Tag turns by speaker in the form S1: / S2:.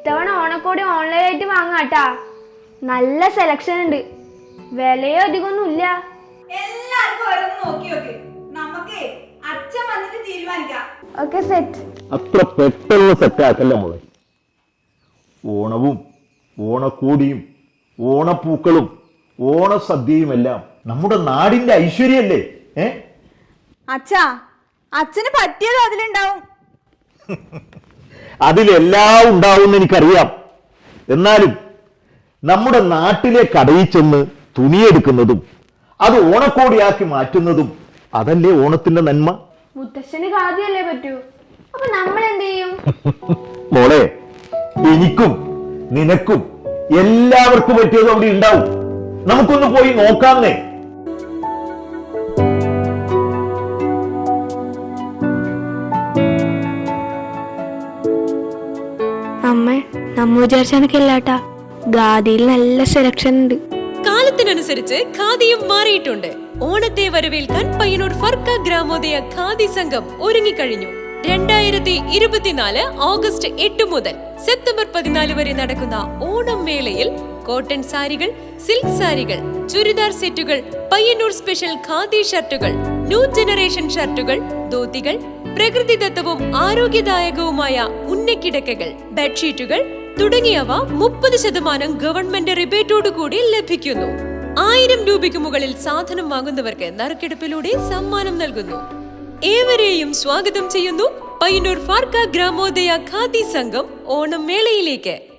S1: ഇത്തവണ ഓണക്കോടി ഓൺലൈനായിട്ട് വാങ്ങാട്ടാ. നല്ല സെലക്ഷൻ ഉണ്ട്, വിലയോ അധികമൊന്നും ഇല്ല.
S2: എല്ലാവർക്കും ഓരോന്ന് നോക്കി നോക്ക്, നമുക്ക് അച്ഛൻ വന്നിട്ട് തീരുമാനിക്കാം.
S1: Okay set.
S3: അത്ര പെട്ടെന്ന് സെറ്റാക്കല്ല മോളെ. ഓണവും ഓണക്കോടിയും ഓണപ്പൂക്കളും ഓണസദ്യയുമെല്ലാം നമ്മുടെ നാടിന്റെ ഐശ്വര്യല്ലേ?
S2: അച്ഛാ, അച്ഛന് പറ്റിയത് അതിലുണ്ടാവും.
S3: അതിലെല്ലാം ഉണ്ടാവുമെന്ന് എനിക്കറിയാം. എന്നാലും നമ്മുടെ നാട്ടിലെ കടയിൽ ചെന്ന് തുണിയെടുക്കുന്നതും അത് ഓണക്കോടിയാക്കി മാറ്റുന്നതും അതല്ലേ ഓണത്തിന്റെ നന്മ.
S1: മുത്തശ്ശന് ഖാദിയല്ലേ പറ്റൂ, അപ്പൊ നമ്മൾ എന്ത് ചെയ്യും?
S3: മോളെ, എനിക്കും നിനക്കും എല്ലാവർക്കും പറ്റിയത് അവിടെ ഉണ്ടാവും. നമുക്കൊന്ന് പോയി നോക്കാന്നേ.
S1: അമ്മ, നമ്മ വിചാരിച്ചെനക്കില്ലാട്ടാ, ഖാദിയിൽ നല്ല സെലക്ഷൻ ഉണ്ട്.
S4: കാലത്തിനനുസരിച്ച് ഖാദിയും മാറിയിട്ടുണ്ട്. ഓണത്തെ വരവേൽക്കാൻ പയ്യന്നൂർ ഫർക്ക ഗ്രാമോദയ ഖാദി സംഘം ഒരുങ്ങിക്കഴിഞ്ഞു. 2024 ഓഗസ്റ്റ് 8 മുതൽ സെപ്റ്റംബർ 14 വരെ നടക്കുന്ന ഓണം മേളയിൽ കോട്ടൺ സാരികൾ, സിൽക്ക് സാരികൾ, ചുരിദാർ സെറ്റുകൾ, പയ്യന്നൂർ സ്പെഷ്യൽ ഖാദി ഷർട്ടുകൾ, ന്യൂ ജനറേഷൻ ഷർട്ടുകൾ, ധോത്തികൾ, പ്രകൃതിദത്തവും ആരോഗ്യദായകവുമായ ഉന്നക്കിടക്കകൾ, ബെഡ്ഷീറ്റുകൾ തുടങ്ങിയവ 30% ഗവൺമെന്റ് റിബേറ്റോടുകൂടി ലഭിക്കുന്നു. 1000 രൂപയ്ക്ക് മുകളിൽ സാധനം വാങ്ങുന്നവർക്ക് നറുക്കെടുപ്പിലൂടെ സമ്മാനം നൽകുന്നു. ഏവരെയും സ്വാഗതം ചെയ്യുന്നു പയ്യന്നൂർ ഫാർക്ക ഗ്രാമോദയ ഖാദി സംഘം ഓണം മേളയിലേക്ക്.